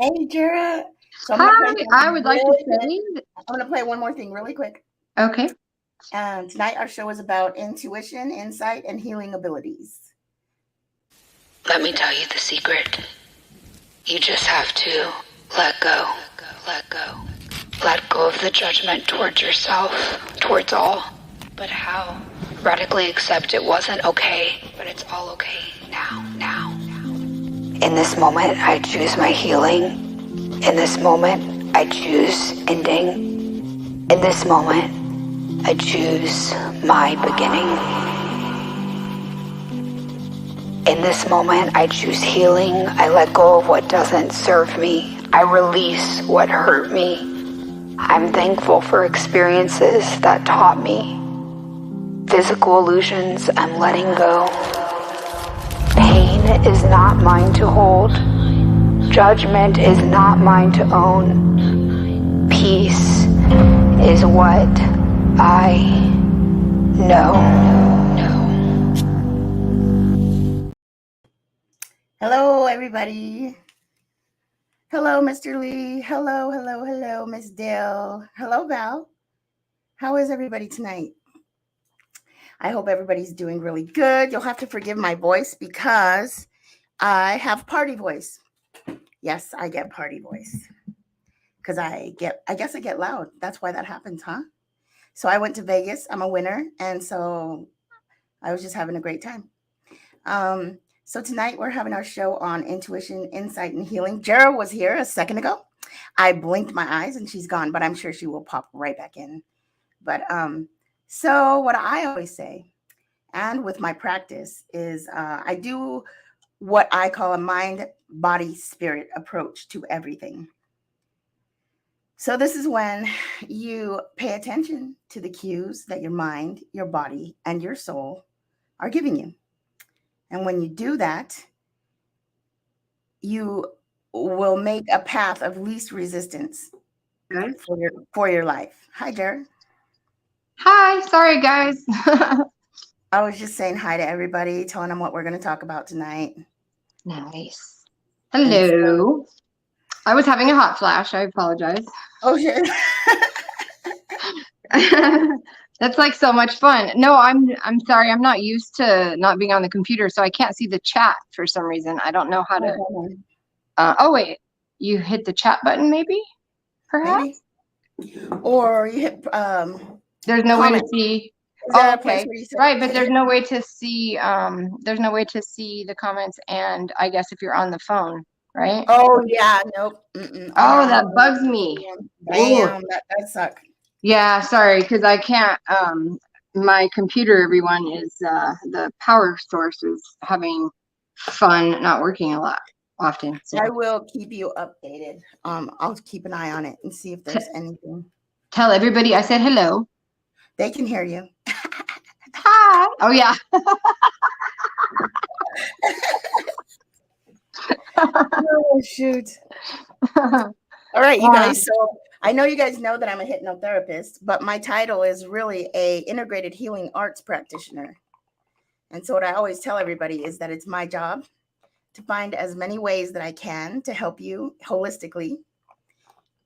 Hey, Jara. So Hi, I would like to say, I'm gonna play one more thing really quick. okay, Tonight our show is about intuition, insight, and healing abilities. Let me tell you the secret. You just have to let go, let go. Let go of the judgment towards yourself, towards all. But how? Radically accept it wasn't okay, but it's all okay now. In this moment, I choose my healing. In this moment, I choose ending. In this moment, I choose my beginning. In this moment, I choose healing. I let go of what doesn't serve me. I release what hurt me. I'm thankful for experiences that taught me. Physical illusions, I'm letting go. Pain is not mine to hold. Judgment is not mine to own. Peace is what I know. Hello, everybody. Hello, Mr. Lee. Hello, Miss Dale. Hello, Val. How is everybody tonight? I hope everybody's doing really good. You'll have to forgive my voice because I have party voice. Yes, I get party voice because I guess I get loud. That's why that happens, huh? So I went to Vegas. I'm a winner, and so I was just having a great time. So tonight we're having our show on intuition, insight, and healing. Jara was here a second ago. I blinked my eyes and she's gone, but I'm sure she will pop right back in. But so what I always say, and with my practice, is I do what I call a mind, body, spirit approach to everything. So this is when you pay attention to the cues that your mind, your body, and your soul are giving you. And when you do that, you will make a path of least resistance for your life. Hi, Jared. hi, sorry guys. I was just saying hi to everybody, telling them what we're going to talk about tonight. Nice. Hello. I was having a hot flash. I apologize. Oh, shit. That's like so much fun. No, I'm sorry. I'm not used to not being on the computer, so I can't see the chat for some reason. I don't know how to. Oh wait, you hit the chat button, maybe? Perhaps. Maybe. Or you hit. There's no way to see. Oh, okay. Right, but there's no way to see. There's no way to see the comments, and I guess if you're on the phone, right? Oh yeah, nope. Oh, that bugs me. Damn, that sucks. Yeah, sorry, because I can't. My computer, everyone, is the power source is having fun not working a lot often. So. I will keep you updated. I'll keep an eye on it and see if there's anything. Tell everybody I said hello. They can hear you. Hi. Oh yeah. Oh shoot. All right, you guys. So I know you guys know that I'm a hypnotherapist, but my title is really a integrated healing arts practitioner. And so what I always tell everybody is that it's my job to find as many ways that I can to help you holistically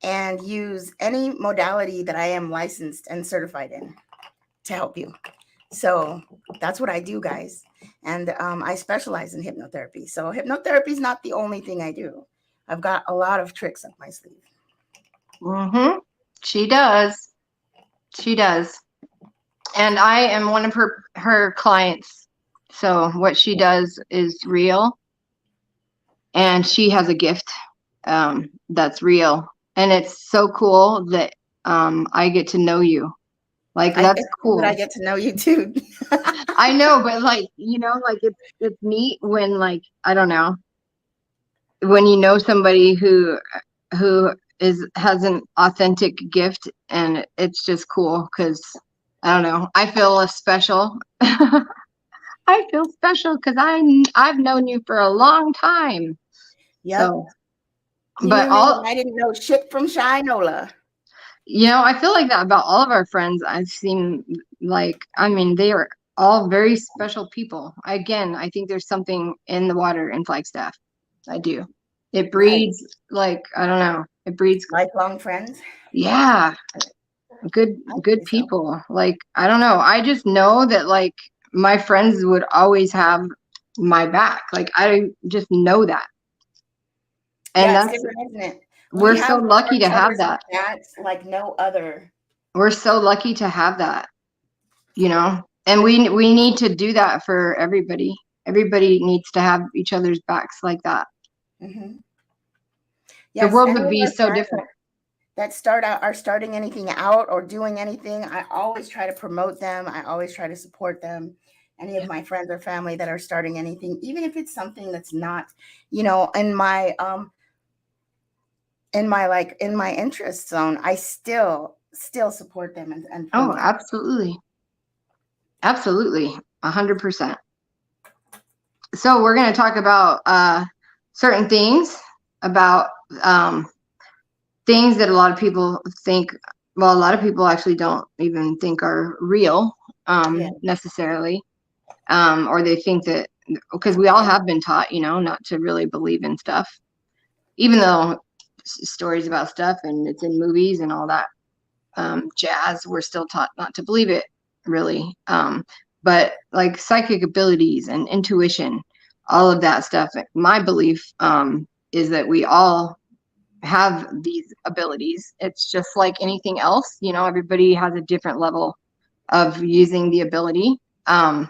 and use any modality that I am licensed and certified in to help you. So that's what I do, guys. And I specialize in hypnotherapy. So hypnotherapy is not the only thing I do. I've got a lot of tricks up my sleeve. Mm-hmm. She does. She does. And I am one of her clients. So what she does is real. And she has a gift that's real. And it's so cool that I get to know you. Like, that's cool. I get to know you too. I know, but like, like it's neat when, like, I don't know, when you know somebody who has an authentic gift, and it's just cool because I don't know, I feel special. I feel special because I've known you for a long time. Yeah. So, but I didn't know shit from Shinola. I feel like that about all of our friends. I've seen, like, I mean, they are all very special people. Again, I think there's something in the water in Flagstaff. I do. It breeds like, I don't know, it breeds, lifelong friends. yeah, good people. Like, I don't know. I just know that like my friends would always have my back. Like, I just know that. And Yeah, it's that's, different, isn't it? we're We so have lucky to each have other's that. backs like no other. We're so lucky to have that, you know, and we need to do that for everybody. Everybody needs to have each other's backs like that. Mm-hmm. The Yes, world any would of be our so friends different. that are starting anything out or doing anything, I always try to promote them. I always try to support them. Any of my friends or family that are starting anything, even if it's something that's not, in my interest zone, I still support them and Oh, promote. absolutely. Absolutely. 100%. So we're going to talk about certain things, about things that a lot of people think, well, a lot of people actually don't even think are real Yeah. necessarily, or they think that, because we all have been taught, not to really believe in stuff, even though stories about stuff and it's in movies and all that jazz, we're still taught not to believe it really. But like psychic abilities and intuition, all of that stuff, my belief is that we all have these abilities. It's just like anything else, everybody has a different level of using the ability. And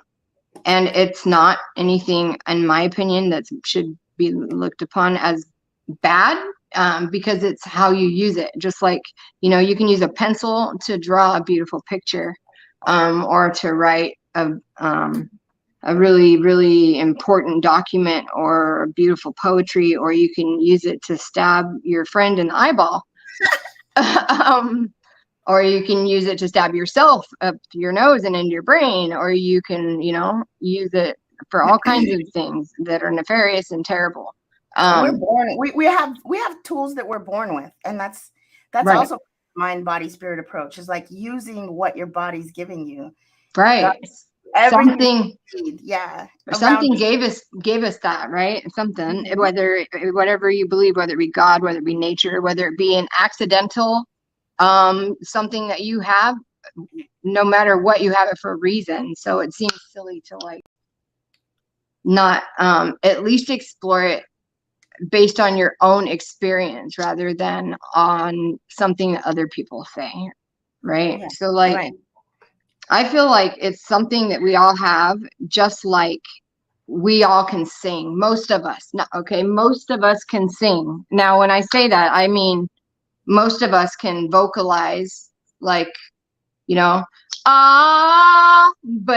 it's not anything, in my opinion, that should be looked upon as bad, because it's how you use it. Just like, you can use a pencil to draw a beautiful picture, or to write a really, really important document or a beautiful poetry, or you can use it to stab your friend in the eyeball. Or you can use it to stab yourself up your nose and into your brain, or you can, use it for all kinds of things that are nefarious and terrible. We're born. We have tools that we're born with, and that's Right. also mind, body, spirit approach, is like using what your body's giving you. Right. Everything. Something gave us that, right? Something, Mm-hmm. whatever you believe, whether it be God, whether it be nature, whether it be an accidental something that you have, no matter what, you have it for a reason. So it seems silly to like not at least explore it based on your own experience rather than on something that other people say, right? Yeah, So like, right. I feel like it's something that we all have, just like we all can sing. Most of us, most of us can sing. Now, when I say that, I mean most of us can vocalize, like, but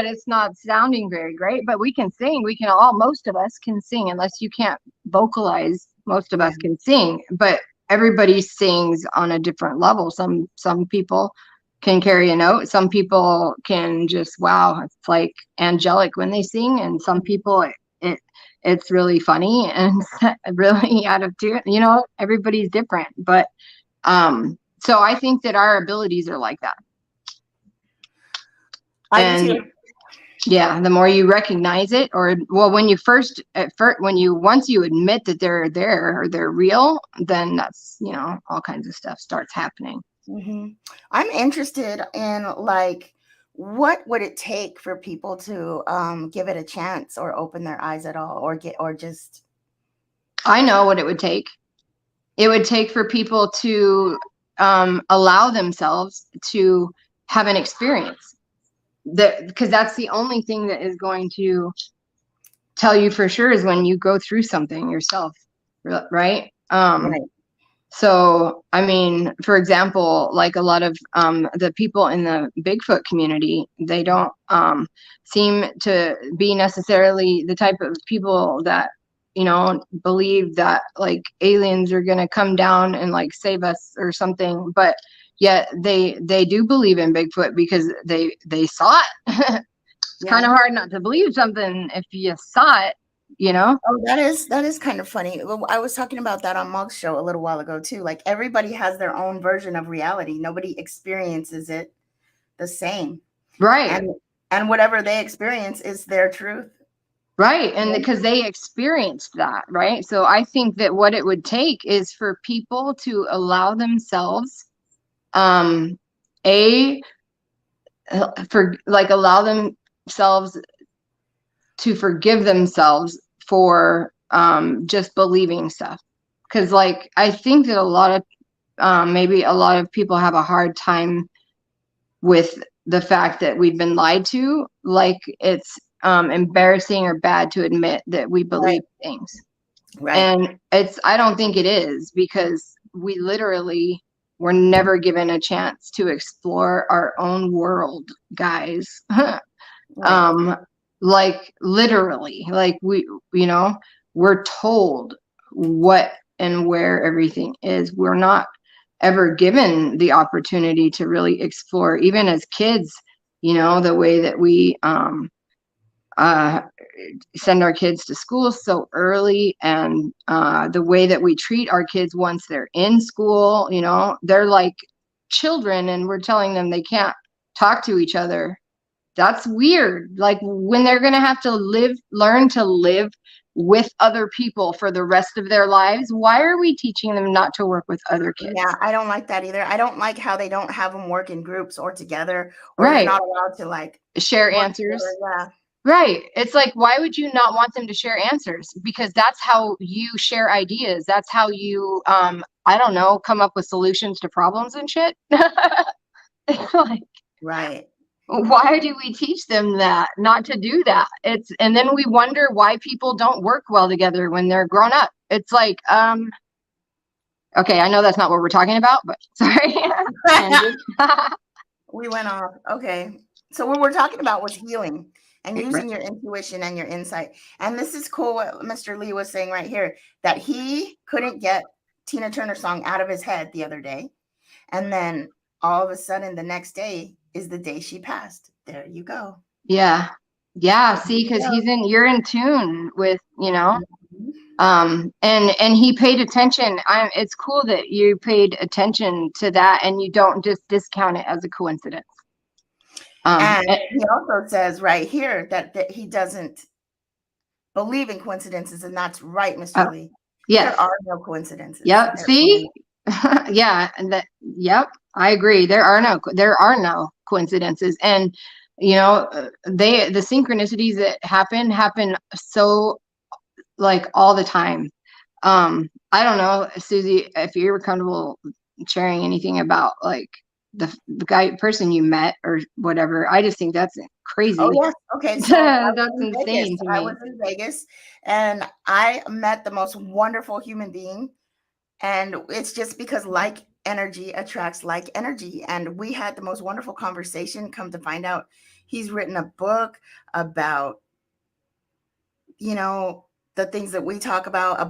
it's not sounding very great. But we can sing. Most of us can sing, unless you can't vocalize. Most of us can sing, but everybody sings on a different level. Some people can carry a note. Some people can just, wow, it's like angelic when they sing, and some people it's really funny and really out of tune. Everybody's different, but so I think that our abilities are like that. Yeah, the more you recognize it, when you once you admit that they're there or they're real, then that's, all kinds of stuff starts happening. Mm-hmm. I'm interested in like, what would it take for people to give it a chance or open their eyes at all, or just. I know what it would take. It would take for people to allow themselves to have an experience, because that's the only thing that is going to tell you for sure, is when you go through something yourself, right? Right. So, I mean, for example, like a lot of the people in the Bigfoot community, they don't seem to be necessarily the type of people that, believe that like aliens are going to come down and like save us or something. But yet they do believe in Bigfoot because they saw it. It's kind of hard not to believe something if you saw it, Oh, that is kind of funny. I was talking about that on Mog's show a little while ago too. Like, everybody has their own version of reality. Nobody experiences it the same. Right. And whatever they experience is their truth. Right. And because they experienced that, right? So I think that what it would take is for people to allow themselves, allow themselves to forgive themselves for just believing stuff. Because like I think that a lot of maybe a lot of people have a hard time with the fact that we've been lied to. Like it's embarrassing or bad to admit that we believe things. Right. And I don't think it is, because we literally were never given a chance to explore our own world, guys. Like literally, like we're told what and where everything is. We're not ever given the opportunity to really explore, even as kids, the way that we send our kids to school so early, and the way that we treat our kids once they're in school. They're like children and we're telling them they can't talk to each other. That's weird. Like when they're going to have to learn to live with other people for the rest of their lives, why are we teaching them not to work with other kids? Yeah, I don't like that either. I don't like how they don't have them work in groups or together, or Right. you're not allowed to like share answers. together. Yeah. Right. It's like, why would you not want them to share answers? Because that's how you share ideas. That's how you, I don't know, come up with solutions to problems and shit. Like, Right. why do we teach them that, not to do that? And then we wonder why people don't work well together when they're grown up. It's like, okay, I know that's not what we're talking about, but sorry. We went off. Okay. So what we're talking about was healing and using your intuition and your insight. And this is cool what Mr. Lee was saying right here, that he couldn't get Tina Turner's song out of his head the other day. And then all of a sudden the next day is the day she passed. There you go. Yeah. See, because you're in tune with, and he paid attention. It's cool that you paid attention to that and you don't just discount it as a coincidence. And he also says right here that he doesn't believe in coincidences, and that's right, Mr. Lee. Yes. There are no coincidences. Yep. See? Yeah. And yep. I agree. There are no coincidences. And the synchronicities that happen so like all the time. I don't know, Susie, if you were comfortable sharing anything about like the person you met or whatever. I just think that's crazy. Oh yeah. Okay. So that's insane to me. I was in Vegas and I met the most wonderful human being. And it's just because like energy attracts like energy. And we had the most wonderful conversation. Come to find out, he's written a book about, the things that we talk about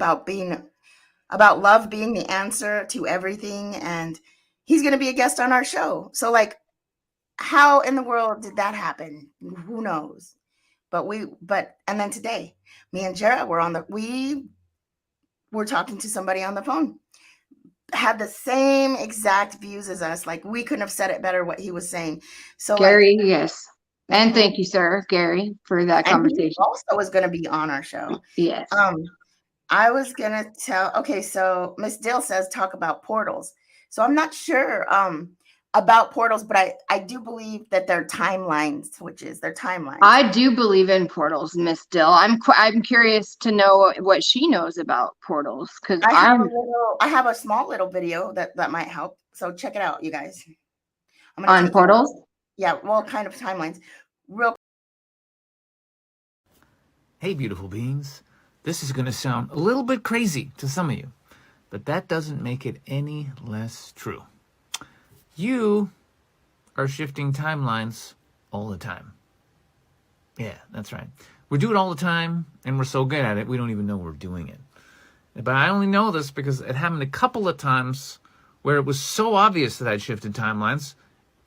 love being the answer to everything. And he's going to be a guest on our show. So like, how in the world did that happen? Who knows? And then today, me and Jara we were talking to somebody on the phone, had the same exact views as us. Like we couldn't have said it better what he was saying. So Gary, yes. And thank you, sir, Gary, for that conversation. He also was going to be on our show. Yes. I was going to tell, okay, so Miss Dill says talk about portals. So I'm not sure about portals, but I do believe that they're timeline switches. They're timelines. I do believe in portals, Miss Dill. I'm curious to know what she knows about portals, because I have a small little video that might help. So check it out, you guys. On portals? Yeah, well, kind of timelines. Hey, beautiful beings. This is going to sound a little bit crazy to some of you, but that doesn't make it any less true. You are shifting timelines all the time. Yeah, that's right. We do it all the time, and we're so good at it, we don't even know we're doing it. But I only know this because it happened a couple of times where it was so obvious that I'd shifted timelines,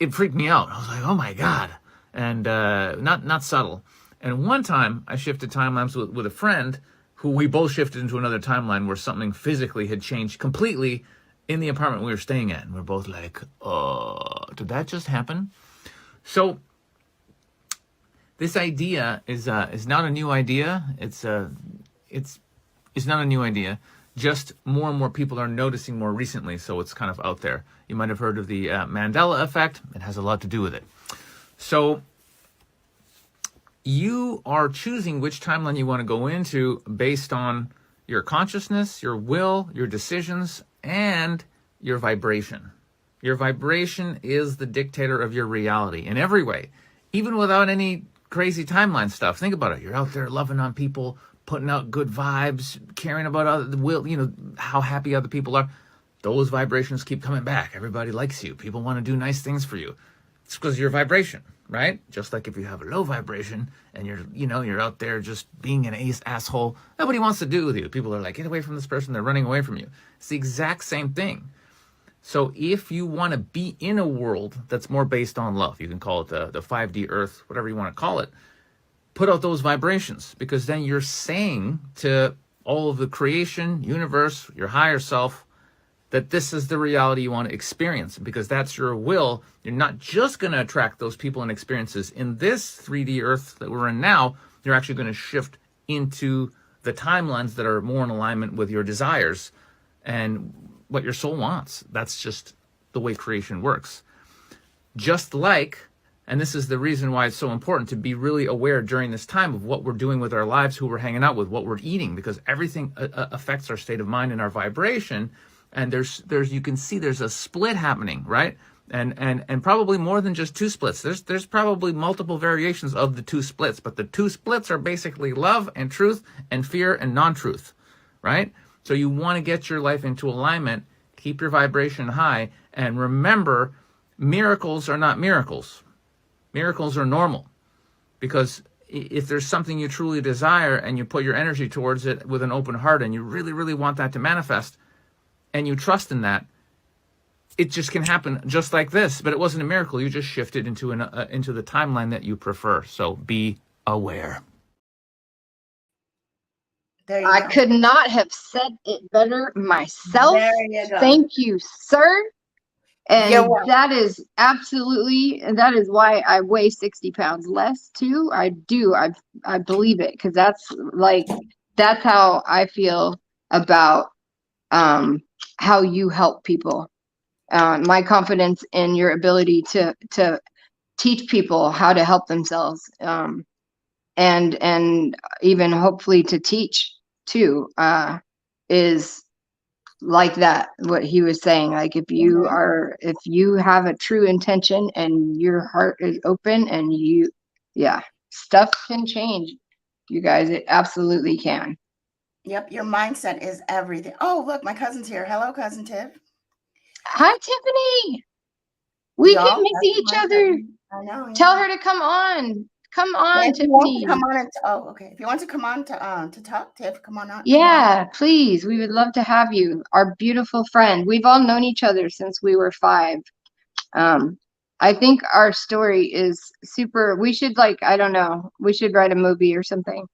it freaked me out. I was like, oh my God. And not subtle. And one time I shifted timelines with a friend who we both shifted into another timeline where something physically had changed completely in the apartment we were staying at. And we're both like, did that just happen? So this idea is not a new idea. It's not a new idea. Just more and more people are noticing more recently, so it's kind of out there. You might have heard of the Mandela effect. It has a lot to do with it. So you are choosing which timeline you want to go into based on your consciousness, your will, your decisions, and your vibration. Your vibration is the dictator of your reality in every way, even without any crazy timeline stuff. Think about it. You're out there loving on people, putting out good vibes, caring about other will, how happy other people are. Those vibrations keep coming back. Everybody likes you. People want to do nice things for you. It's because of your vibration, right? Just like if you have a low vibration and you're out there just being an asshole, nobody wants to do with you. People are like, get away from this person. They're running away from you. It's the exact same thing. So if you want to be in a world that's more based on love, you can call it the 5D Earth, whatever you want to call it, put out those vibrations, because then you're saying to all of the creation, universe, your higher self, that this is the reality you want to experience, because that's your will. You're not just going to attract those people and experiences in this 3D Earth that we're in now. You're actually going to shift into the timelines that are more in alignment with your desires and what your soul wants. That's just the way creation works. Just like, and this is the reason why it's so important to be really aware during this time of what we're doing with our lives, who we're hanging out with, what we're eating, because everything affects our state of mind and our vibration. And there's you can see there's a split happening, right? And probably more than just two splits. There's probably multiple variations of the two splits, but the two splits are basically love and truth and fear and non-truth, right? So you want to get your life into alignment, keep your vibration high, and remember, miracles are not miracles. Miracles are normal, because if there's something you truly desire and you put your energy towards it with an open heart and you really, really want that to manifest, and you trust in that, it just can happen just like this. But it wasn't a miracle. You just shifted into the timeline that you prefer. So be aware. There you I go. could not have said it better myself. There you go. Thank you, sir. And You're welcome. that is absolutely, and that is why I weigh 60 pounds less too. I do. I believe it, because that's how I feel about how you help people. My confidence in your ability to teach people how to help themselves, and even hopefully to teach too, is like that. What he was saying, like if you have a true intention and your heart is open and stuff can change, you guys. It absolutely can. Yep, your mindset is everything. Oh, look, my cousin's here. Hello, cousin Tiff. Hi, Tiffany. We Y'all, can miss that's each my other. cousin. I know. Yeah. Tell her to come on. Come on, If you want Tiffany. to come on and okay. If you want to come on to talk, Tiff, come on on. Yeah, please. We would love to have you, our beautiful friend. We've all known each other since we were 5. I think our story is super. We should I don't know. We should write a movie or something.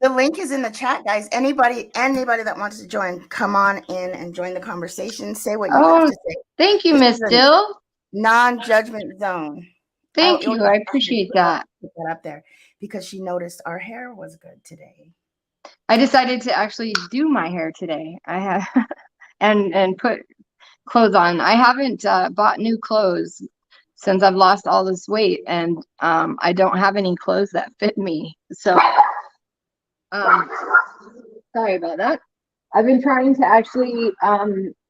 The link is in the chat, guys. Anybody that wants to join, come on in and join the conversation. Say what you have to say. Thank you, Miss Dill. Non-judgment zone. Thank you. I appreciate that. Put that up there because she noticed our hair was good today. I decided to actually do my hair today. I have and put clothes on. I haven't bought new clothes since I've lost all this weight, and I don't have any clothes that fit me. So sorry about that. I've been trying to actually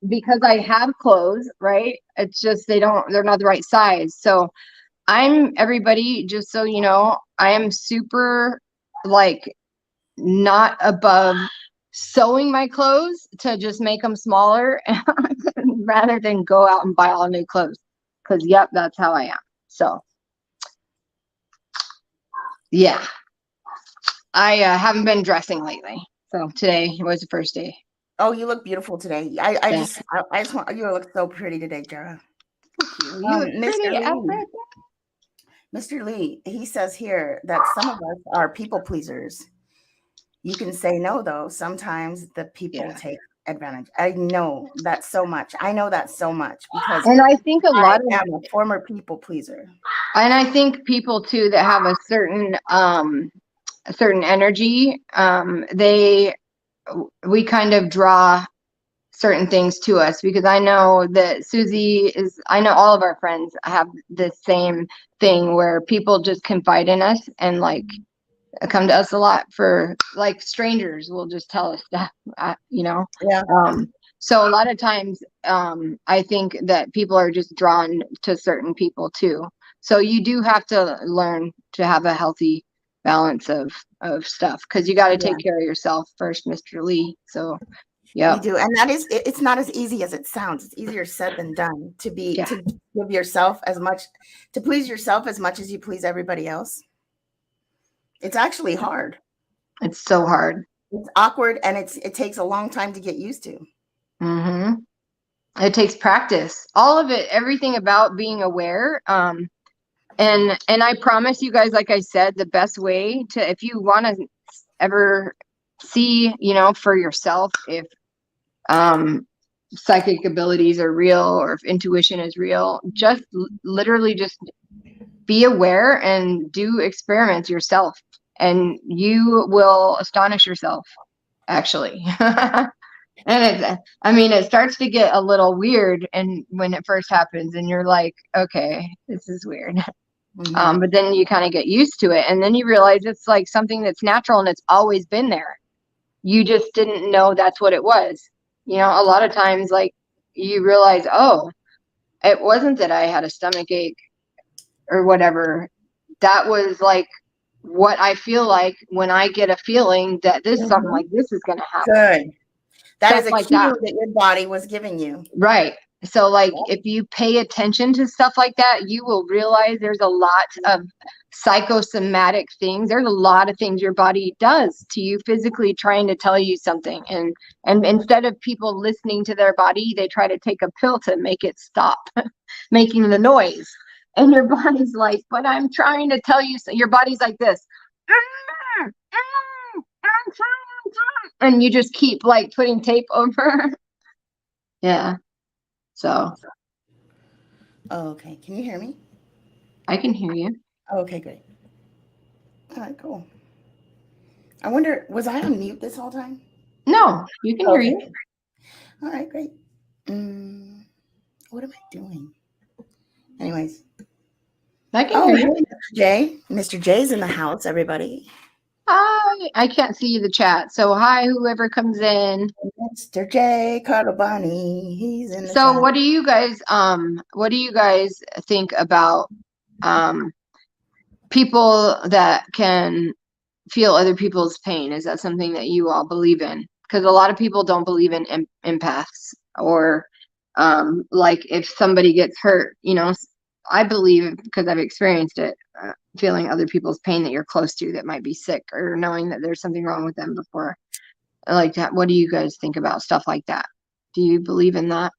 because I have clothes, right? It's just they're not the right size. So everybody, just so you know, I am super not above sewing my clothes to just make them smaller rather than go out and buy all new clothes, because that's how I am. So yeah, I haven't been dressing lately, so today was the first day. Oh, you look beautiful today. I just want you to look so pretty today, Jara. You look pretty. Mr. Lee, he says here that some of us are people pleasers. You can say no, though. Sometimes the people take advantage. I know that so much. Because and I think a lot of I'm a former people pleaser. And I think people too that have a certain energy, we kind of draw certain things to us, because I know that I know all of our friends have the same thing where people just confide in us and like come to us a lot. For like strangers will just tell us stuff, Yeah. So a lot of times I think that people are just drawn to certain people too. So you do have to learn to have a healthy balance of stuff, because you got to take care of yourself first, Mr. Lee. So yeah, You do. And that is, it's not as easy as it sounds. It's easier said than done to give yourself to please yourself as much as you please everybody else. It's actually hard. it's so hard. It's awkward, and it takes a long time to get used to. Mm-hmm. It takes practice. All of it, everything about being aware. And I promise you guys, like I said, the best way to, if you want to ever see, for yourself, if psychic abilities are real or if intuition is real, just literally just be aware and do experiments yourself, and you will astonish yourself, actually. And it starts to get a little weird, and when it first happens, and you're like, okay, this is weird. Mm-hmm. But then you kind of get used to it, and then you realize it's like something that's natural and it's always been there. You just didn't know that's what it was. A lot of times, like, you realize, oh, it wasn't that I had a stomach ache or whatever. That was like what I feel like when I get a feeling that something like this is going to happen. Good. That is a like cue that your body was giving you. Right. So like if you pay attention to stuff like that, you will realize there's a lot of psychosomatic things. There's a lot of things your body does to you physically, trying to tell you something. And instead of people listening to their body, they try to take a pill to make it stop making the noise. And your body's like, but I'm trying to tell you. So your body's like this. And you just keep like putting tape over. Yeah. So. Oh, okay. Can you hear me? I can hear you. Okay, great. All right, cool. I wonder, was I on mute this whole time? No, you can hear you. All right, great. What am I doing? Anyways. I can hear you. Mr. J. Mr. J's in the house, everybody. Hi. I can't see the chat. So hi, whoever comes in. Mr. J. Cardobani. He's in the So chat. what do you guys think about people that can feel other people's pain? Is that something that you all believe in? Because a lot of people don't believe in empaths, or like if somebody gets hurt, I believe, because I've experienced it, feeling other people's pain that you're close to that might be sick, or knowing that there's something wrong with them before. Like that. What do you guys think about stuff like that? Do you believe in that?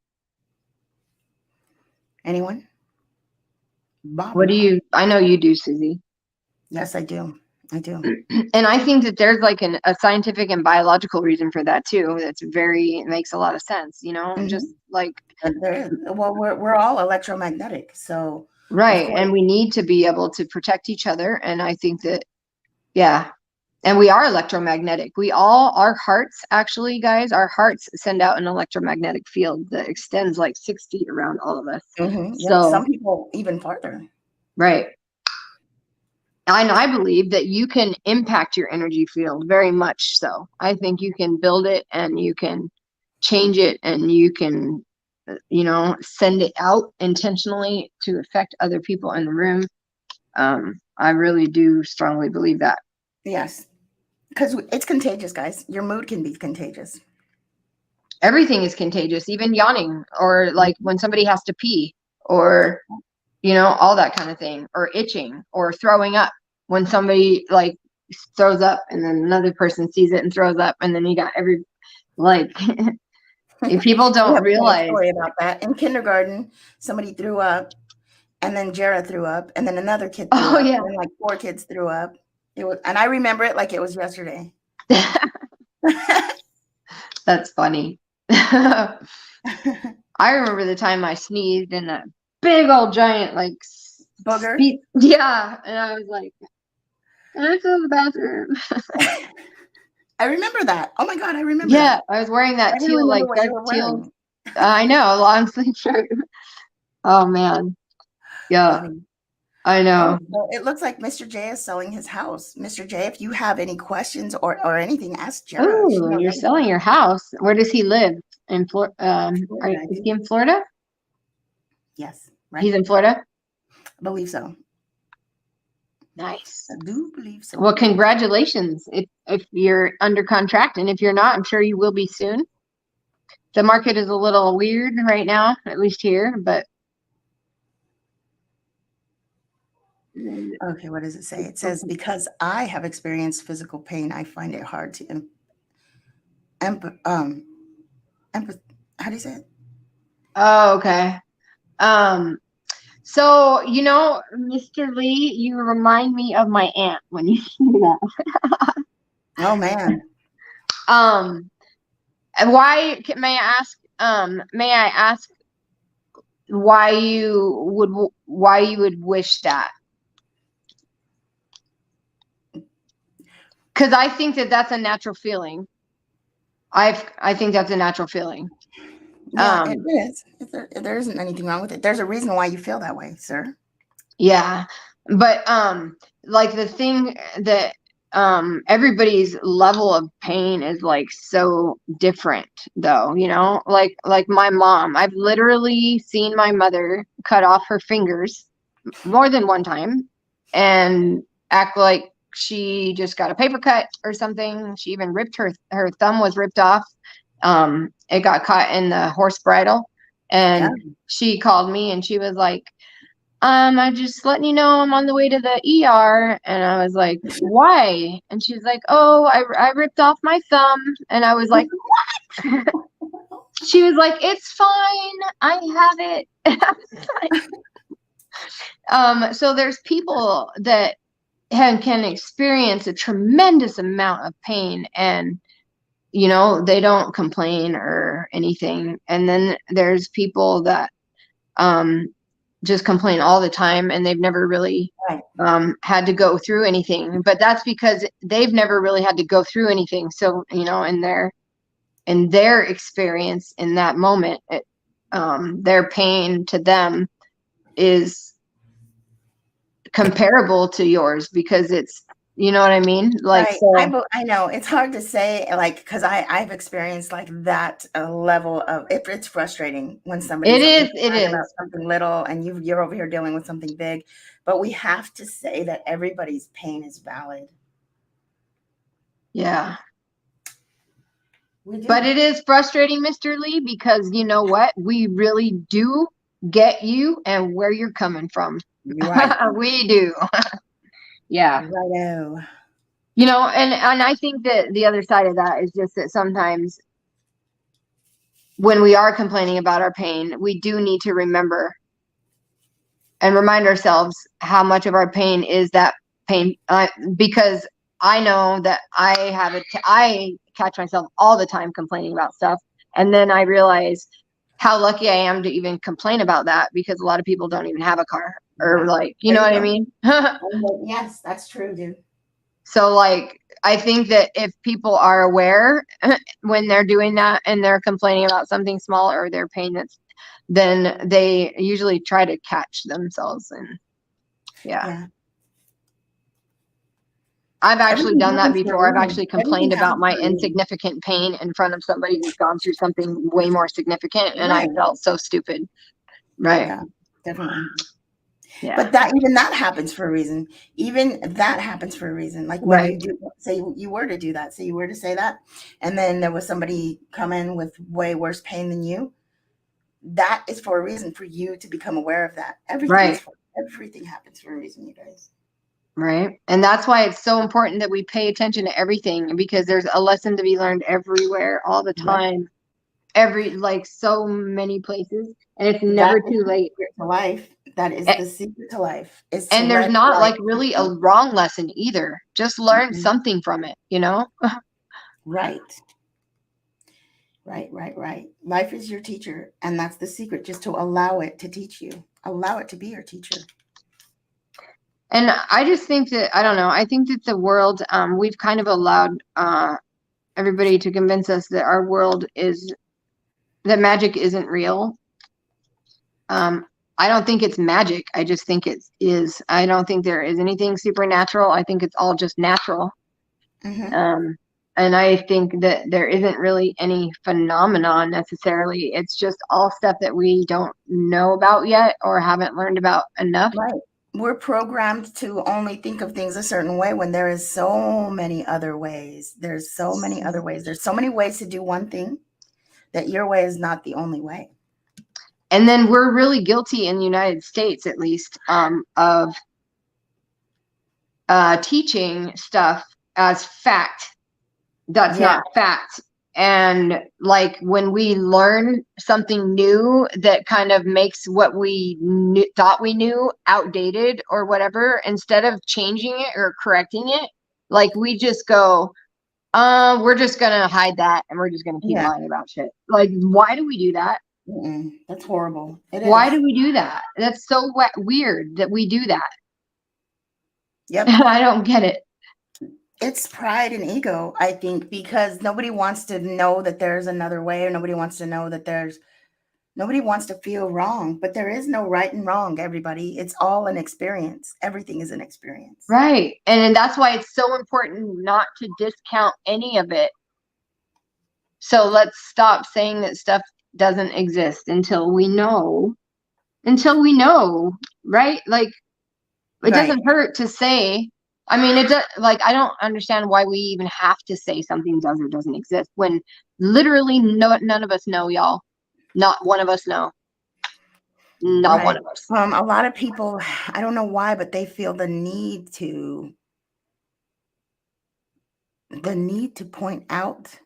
Anyone? Bob? I know you do, Susie. Yes, I do. I do. And I think that there's like a scientific and biological reason for that too. It makes a lot of sense, Mm-hmm. just like. Well, we're all electromagnetic, so. Right. And we need to be able to protect each other. And I think that, yeah. And we are electromagnetic. Our hearts, actually, guys, our hearts send out an electromagnetic field that extends like 6 feet around all of us. Mm-hmm. So yep. Some people even farther. Right. And I believe that you can impact your energy field very much so. I think you can build it, and you can change it, and you can, send it out intentionally to affect other people in the room. I really do strongly believe that. Yes. Because it's contagious, guys. Your mood can be contagious. Everything is contagious, even yawning, or like when somebody has to pee, or, all that kind of thing, or itching, or throwing up. When somebody like throws up and then another person sees it and throws up, and then you got if people don't realize. Story about that. In kindergarten, somebody threw up, and then Jara threw up, and then another kid threw up, yeah. and like 4 kids threw up. And I remember it like it was yesterday. That's funny. I remember the time I sneezed, and a big old giant booger. Yeah. And I was like, can I go to the bathroom? I remember that. Oh my God, I remember Yeah, that. I was wearing that I didn't teal, like remember what dark you were teal. wearing. I know, long sleeve shirt. Oh man. Yeah, Funny. I know. Oh, well, it looks like Mr. J is selling his house. Mr. J, if you have any questions or anything, ask Jara. She Oh, knows you're selling everything. your house. Where does he live? In Florida? Florida, I Is think. he in Florida? Yes, right. He's in Florida? I believe so. Nice. I do believe so. Well, congratulations if you're under contract, and if you're not, I'm sure you will be soon. The market is a little weird right now, at least here, but Okay, what does it say? It says, because I have experienced physical pain, I find it hard to how do you say it? oh, okay. So Mr. Lee, you remind me of my aunt when you say that. Oh man. And why may I ask why you would wish that? Because I think that's a natural feeling. I think that's a natural feeling. Yeah, it is. There isn't anything wrong with it. There's a reason why you feel that way, sir. Yeah, but like the thing that everybody's level of pain is like so different though, like my mom, I've literally seen my mother cut off her fingers more than one time and act like she just got a paper cut or something. She even ripped her thumb was ripped off. It got caught in the horse bridle, and Yeah. she called me and she was like, I'm just letting you know I'm on the way to the ER. And I was like, why? And she's like, oh, I ripped off my thumb. And I was like, what? She was like, it's fine. I have it. So there's people that can experience a tremendous amount of pain, and they don't complain or anything. And then there's people that just complain all the time, and they've never really had to go through anything. But that's because they've never really had to go through anything. So in their experience in that moment, their pain to them is comparable to yours, because it's, you know what I mean? Like, Right. so I know it's hard to say, like, because I've experienced like that level of it's frustrating when somebody's over here it talking about is. something little and you're over here dealing with something big. But we have to say that everybody's pain is valid. Yeah. We do. But it is frustrating, Mr. Lee, because you know what? We really do get you and where you're coming from. Right. We do. Yeah. Righto. And I think that the other side of that is just that sometimes when we are complaining about our pain, we do need to remember and remind ourselves how much of our pain is that pain. Because I know that I catch myself all the time complaining about stuff. And then I realize how lucky I am to even complain about that, because a lot of people don't even have a car, or like, you know what I mean? Yes, that's true, dude. So like, I think that if people are aware when they're doing that and they're complaining about something small or their pain, then they usually try to catch themselves. And yeah. I've actually done that before. I've actually complained about my insignificant pain in front of somebody who's gone through something way more significant, and I felt so stupid. Right. Yeah, definitely. Yeah. But even that happens for a reason. Even that happens for a reason. Like when you do say you were to do that, say you were to say that, and then there was somebody come in with way worse pain than you. That is for a reason, for you to become aware of that. Everything happens for a reason, you guys. Right. And that's why it's so important that we pay attention to everything, because there's a lesson to be learned everywhere, all the time, like so many places. And it's never too late. To life. That is the secret to life. And there's not like really a wrong lesson either. Just learn something from it, Right. Right. Life is your teacher. And that's the secret, just to allow it to teach you. Allow it to be your teacher. And I just think that, I don't know, I think that the world, we've kind of allowed everybody to convince us that our world is, that magic isn't real. I don't think it's magic. I just think it is. I don't think there is anything supernatural. I think it's all just natural. Mm-hmm. And I think that there isn't really any phenomenon necessarily. It's just all stuff that we don't know about yet or haven't learned about enough. Right. We're programmed to only think of things a certain way when there is so many other ways. There's so many other ways. There's so many ways to do one thing that your way is not the only way. And then we're really guilty in the United States, at least, of teaching stuff as fact. That's not fact. And like when we learn something new that kind of makes what we thought we knew outdated or whatever, instead of changing it or correcting it, like we just go, we're just gonna hide that and we're just gonna keep lying about shit. Like, why do we do that? That's horrible. Why do we do that? That's so weird that we do that. Yep. I don't get it. It's pride and ego, I think, because nobody wants to know that there's another way, or nobody wants to know that nobody wants to feel wrong, but there is no right and wrong, everybody. It's all an experience. Everything is an experience. Right. And that's why it's so important not to discount any of it. So let's stop saying that stuff doesn't exist until we know, right? Like, it doesn't hurt to say. I mean, it does, like, I don't understand why we even have to say something does or doesn't exist when literally none of us know, y'all. Not one of us know. Not one of us. A lot of people, I don't know why, but they feel the need to point out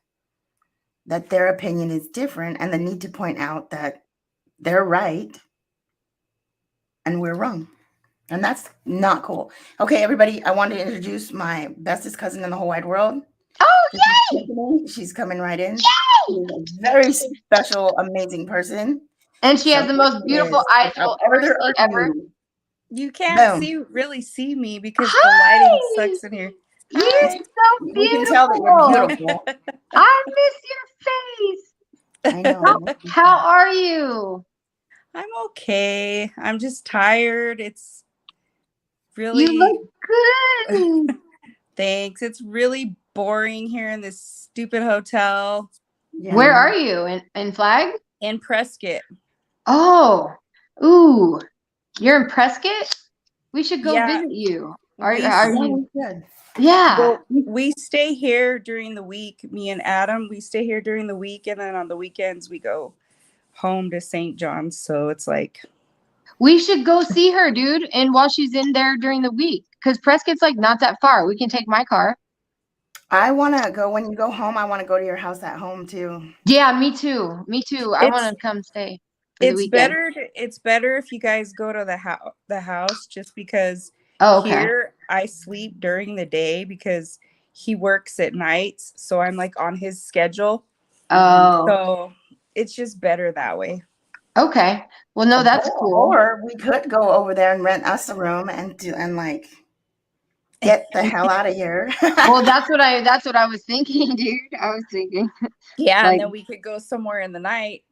that their opinion is different, and the need to point out that they're right and we're wrong. And that's not cool. Okay, everybody, I want to introduce my bestest cousin in the whole wide world. Oh, yay! She's coming right in. Yay! She's a very special, amazing person. And she has the most beautiful eyes you'll ever see ever. You can't really see me because the lighting sucks in here. You're so beautiful. We can tell that you're beautiful. I miss your face. I know. How are you? I'm okay. I'm just tired. It's really. You look good. Thanks. It's really boring here in this stupid hotel. Yeah. Where are you? In Flag? In Prescott. Oh, ooh, you're in Prescott? We should go visit you. Are you good? Yeah. Well, we stay here during the week. Me and Adam, we stay here during the week, and then on the weekends we go home to St. John's. So it's like we should go see her, dude. And while she's in there during the week, because Prescott's like not that far. We can take my car. I want to go when you go home. I want to go to your house at home too. Yeah, me too. Me too. I want to come stay. It's better. It's better if you guys go to the house, just because here I sleep during the day because he works at nights. So I'm like on his schedule. Oh. So it's just better that way. Okay. Well, no, that's cool. Or we could go over there and rent us a room and like get the hell out of here. Well, that's what I was thinking, dude. I was thinking. Yeah, like, and then we could go somewhere in the night.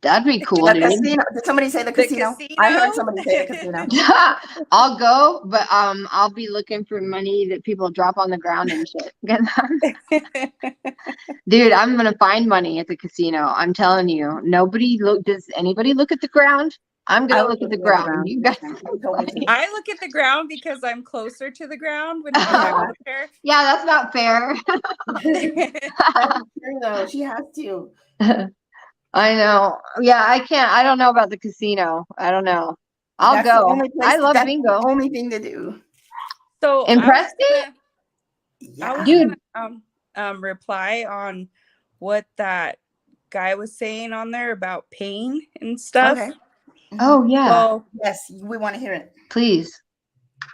That'd be cool, dude. Casino. Did somebody say the casino? I heard somebody say the casino. I'll go, but I'll be looking for money that people drop on the ground and shit. Dude, I'm gonna find money at the casino. I'm telling you. Does anybody look at the ground? I'm gonna look at the ground. You guys. I look at the ground because I'm closer to the ground when you there. Yeah, that's not fair. That's true, though. She has to. I know. Yeah, I can't. I don't know about the casino. I don't know. I'll go. I love bingo. The only thing to do. So in Prescott? I was gonna reply on what that guy was saying on there about pain and stuff. Okay. Oh yeah. Well, yes, we want to hear it. Please.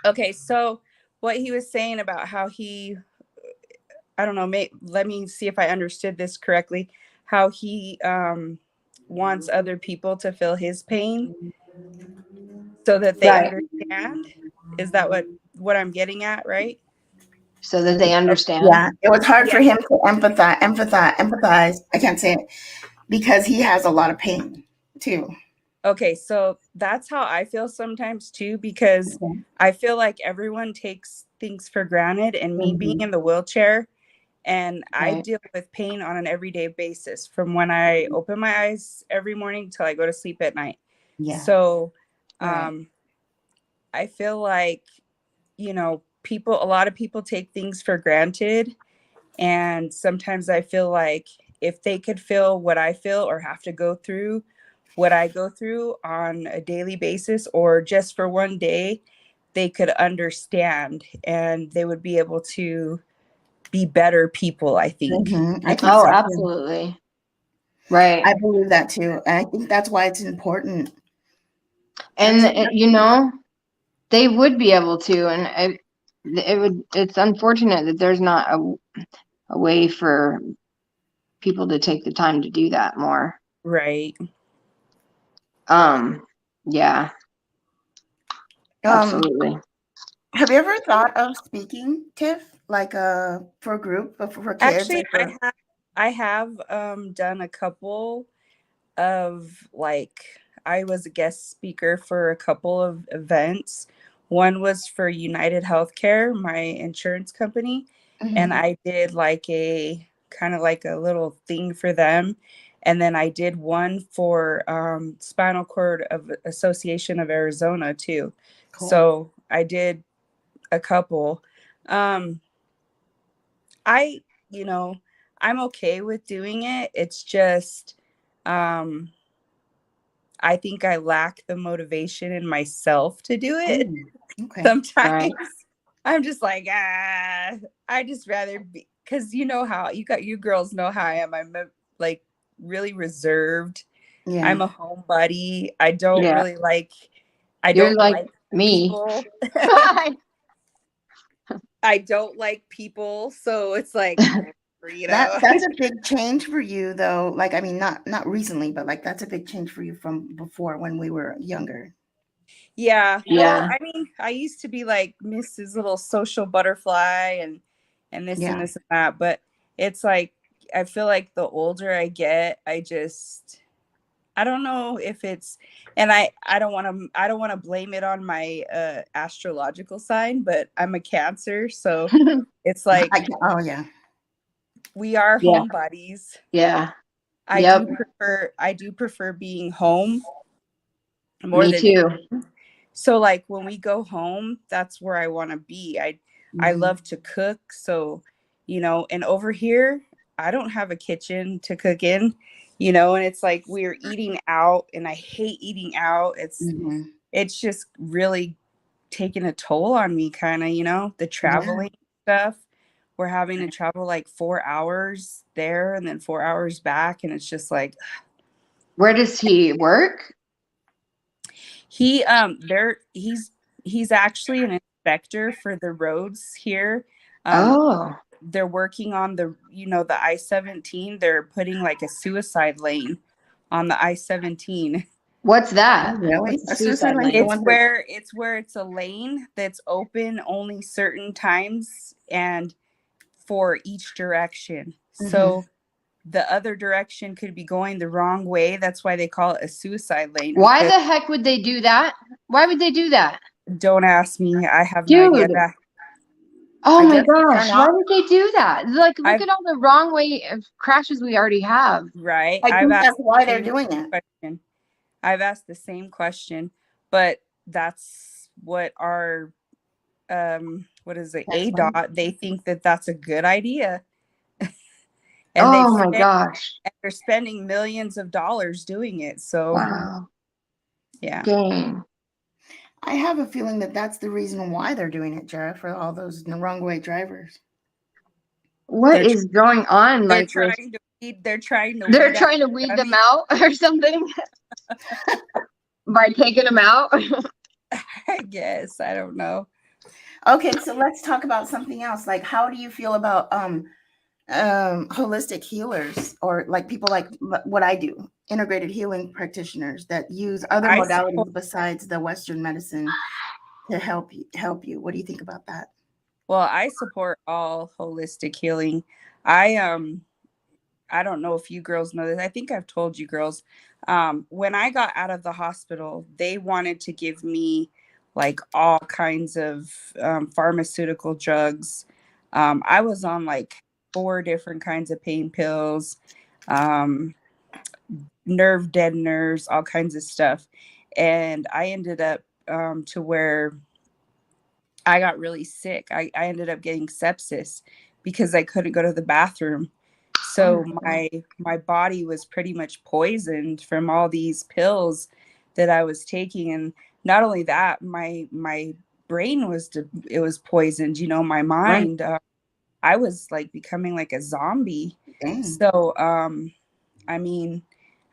Okay, so what he was saying about how he, I don't know, let me see if I understood this correctly. How he wants other people to feel his pain so that they understand. Is that what I'm getting at, right? So that they understand. Yeah, it was hard for him to empathize. I can't say it because he has a lot of pain too. Okay, so that's how I feel sometimes too, because I feel like everyone takes things for granted, and me being in the wheelchair, and I deal with pain on an everyday basis from when I open my eyes every morning till I go to sleep at night. Yeah. So I feel like, you know, a lot of people take things for granted. And sometimes I feel like if they could feel what I feel or have to go through what I go through on a daily basis or just for one day, they could understand and they would be able to be better people, I think. I think so too. Absolutely. Right. I believe that too. And I think that's why it's important. And you know, they would be able to, and it's unfortunate that there's not a way for people to take the time to do that more. Right. Yeah. Absolutely. Have you ever thought of speaking, Tiff, like for a group, for kids? Actually, I have done a couple of, like, I was a guest speaker for a couple of events. One was for United Healthcare, my insurance company, and I did like a kind of like a little thing for them. And then I did one for Spinal Cord of Association of Arizona too. Cool. So I did a couple. You know, I'm okay with doing it. It's just I think I lack the motivation in myself to do it. Sometimes I'm just like, I just rather be, because you know how you girls know how I am. I'm like really reserved. Yeah. I'm a homebody. I don't really like, You're like me. People. I don't like people. So it's like, you know. That's a big change for you though. Like, I mean, not recently, but like that's a big change for you from before when we were younger. Yeah. Well, I mean, I used to be like Mrs. Little Social Butterfly and this and this and that, but it's like I feel like the older I get, I don't know if it's, and I don't want to blame it on my astrological sign, but I'm a Cancer, so it's like we are homebodies. Yeah. I do prefer being home more Me than too. So like when we go home, that's where I want to be. I love to cook. So, you know, and over here, I don't have a kitchen to cook in, you know, and it's like we're eating out and I hate eating out. It's just really taking a toll on me, kind of, you know, the traveling stuff. We're having to travel like 4 hours there and then 4 hours back. And it's just like, where does he work? He's actually an inspector for the roads here. They're working on the I-17. They're putting like a suicide lane on the I-17. What's that? Really? A suicide lane? It's where it's a lane that's open only certain times and for each direction. So the other direction could be going the wrong way. That's why they call it a suicide lane. Why the heck would they do that? Why would they do that? Don't ask me. I have no idea. Oh my gosh. Why would they do that? Like, look at all the wrong way of crashes we already have. Right. I think that's why they're doing it. I've asked the same question, but that's what our, what is it? ADOT, they think that that's a good idea. And my gosh. And they're spending millions of dollars doing it. So, wow. Yeah. Dang. I have a feeling that that's the reason why they're doing it, Jara, for all those wrong way drivers. What is going on? They're like trying to weed them out or something by taking them out. I guess. I don't know. Okay, so let's talk about something else. Like, how do you feel about holistic healers, or like people like what I do, integrated healing practitioners that use other modalities besides the Western medicine to help you. What do you think about that? Well, I support all holistic healing. I don't know if you girls know this. I think I've told you girls. When I got out of the hospital, they wanted to give me like all kinds of pharmaceutical drugs. I was on like 4 different kinds of pain pills, um, nerve deadeners, all kinds of stuff. And I ended up to where I got really sick. I ended up getting sepsis because I couldn't go to the bathroom. So my body was pretty much poisoned from all these pills that I was taking. And not only that, my brain was it was poisoned, you know, my Right. mind. I was like becoming like a zombie. Dang. So I mean,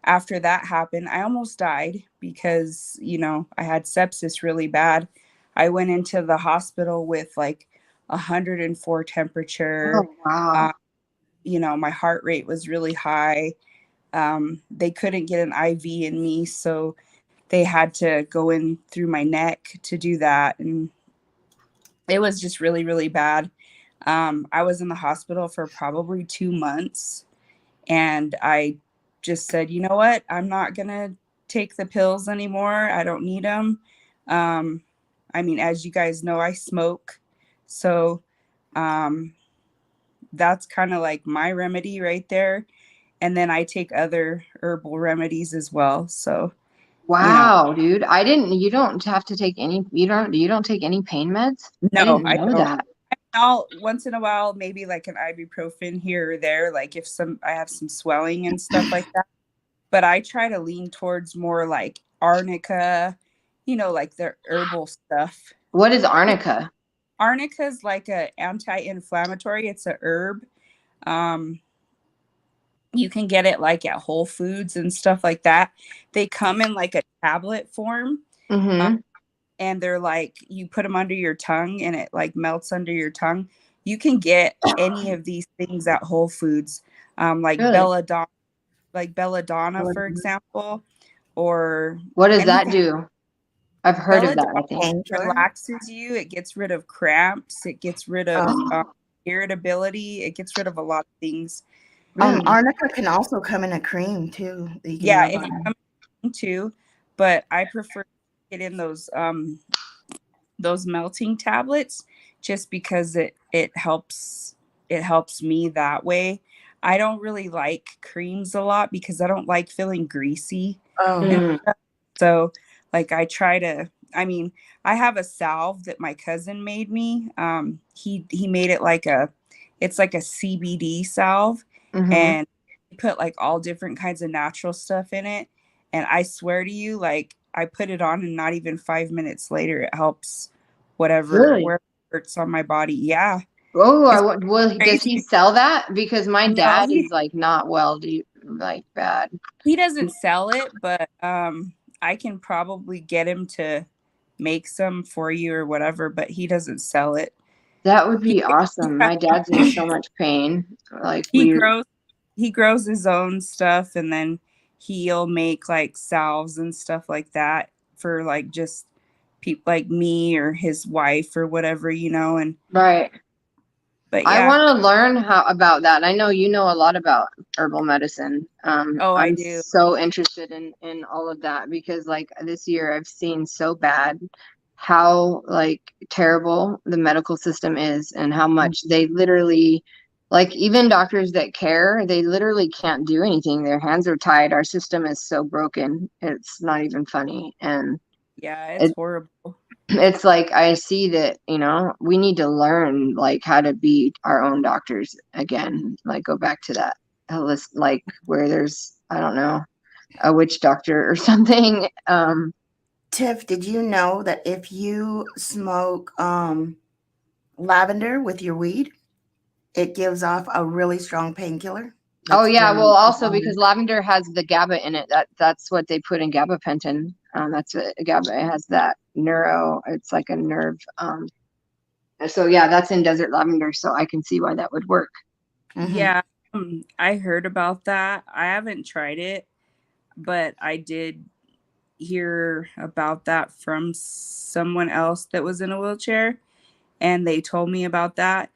after that happened, I almost died because, you know, I had sepsis really bad. I went into the hospital with like 104 temperature. Oh, wow. You know, my heart rate was really high. They couldn't get an IV in me, so they had to go in through my neck to do that. And it was just really, really bad. I was in the hospital for probably 2 months. And I just said, you know what? I'm not going to take the pills anymore. I don't need them. I mean, as you guys know, I smoke. So that's kind of like my remedy right there. And then I take other herbal remedies as well. So, Wow, dude. You don't have to take any, you don't take any pain meds? I no, didn't I know don't. that. I'll once in a while, maybe like an ibuprofen here or there, like if I have some swelling and stuff like that. But I try to lean towards more like arnica, you know, like the herbal stuff. What is arnica? Arnica is like a anti-inflammatory. It's a herb. Um, you can get it like at Whole Foods and stuff like that. They come in like a tablet form. Mm-hmm. And they're like, you put them under your tongue and it like melts under your tongue. You can get any of these things at Whole Foods, like Really? belladonna, for example, or What does that anything. do? I've heard of that, I think. Relaxes you. It gets rid of cramps. It gets rid of irritability. It gets rid of a lot of things. Really? Arnica can also come in a cream too. Yeah, it can come in too, but I prefer to get in those melting tablets just because it helps me that way. I don't really like creams a lot because I don't like feeling greasy. Oh. So like I mean, I have a salve that my cousin made me. He made it it's like a CBD salve, and he put like all different kinds of natural stuff in it. And I swear to you, like I put it on and not even 5 minutes later, it helps whatever hurts on my body. Yeah. Oh, well, does he Crazy. sell that? Because my No, dad is like not well, like bad. he doesn't sell it, but I can probably get him to make some for you or whatever, but he doesn't sell it. That would be awesome. My dad's in so much pain. Like he grows his own stuff, and then he'll make like salves and stuff like that for like just people like me or his wife or whatever, you know. And right. But I yeah. want to learn about that. I know you know a lot about herbal medicine. I I'm do. so interested in all of that because like this year I've seen so bad how like terrible the medical system is and how much they literally, like even doctors that care, they literally can't do anything. Their hands are tied. Our system is so broken. It's not even funny. And yeah, it's horrible. It's like I see that, you know, we need to learn like how to be our own doctors again, like go back to that like where there's, I don't know, a witch doctor or something. Tiff, did you know that if you smoke lavender with your weed, it gives off a really strong painkiller? Oh yeah, well also because lavender has the GABA in it. That's what they put in gabapentin. That's what GABA has, that it's like a nerve. So yeah, that's in desert lavender. So I can see why that would work. Yeah, I heard about that. I haven't tried it, but I did, hear about that from someone else that was in a wheelchair, and they told me about that.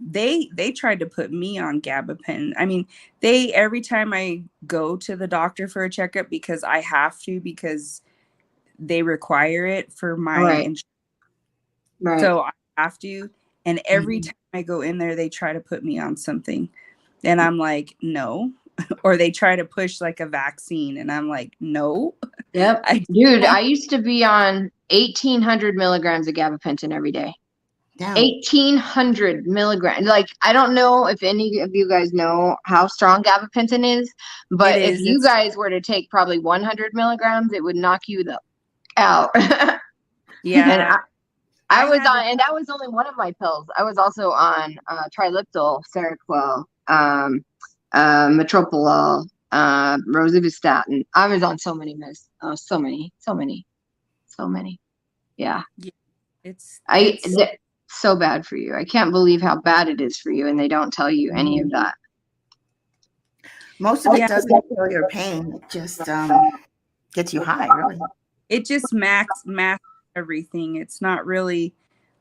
They tried to put me on gabapentin. I mean, every time I go to the doctor for a checkup, because I have to, because they require it for my insurance. Right. So I have to. And every time I go in there, they try to put me on something. And I'm like, no. Or they try to push like a vaccine. And I'm like, no. Yep. Dude, I used to be on 1,800 milligrams of gabapentin every day. Damn. 1,800 milligrams. Like, I don't know if any of you guys know how strong gabapentin is, but if you guys were to take probably 100 milligrams, it would knock you out. Yeah. And I was on, and that was only one of my pills. I was also on Triliptal, Seroquel, Metoprolol, Rosuvastatin. I was on so many so many. Yeah. It's so bad for you. I can't believe how bad it is for you, and they don't tell you any of that. Most of it doesn't feel your pain. It just gets you high, really. It just masks everything. It's not really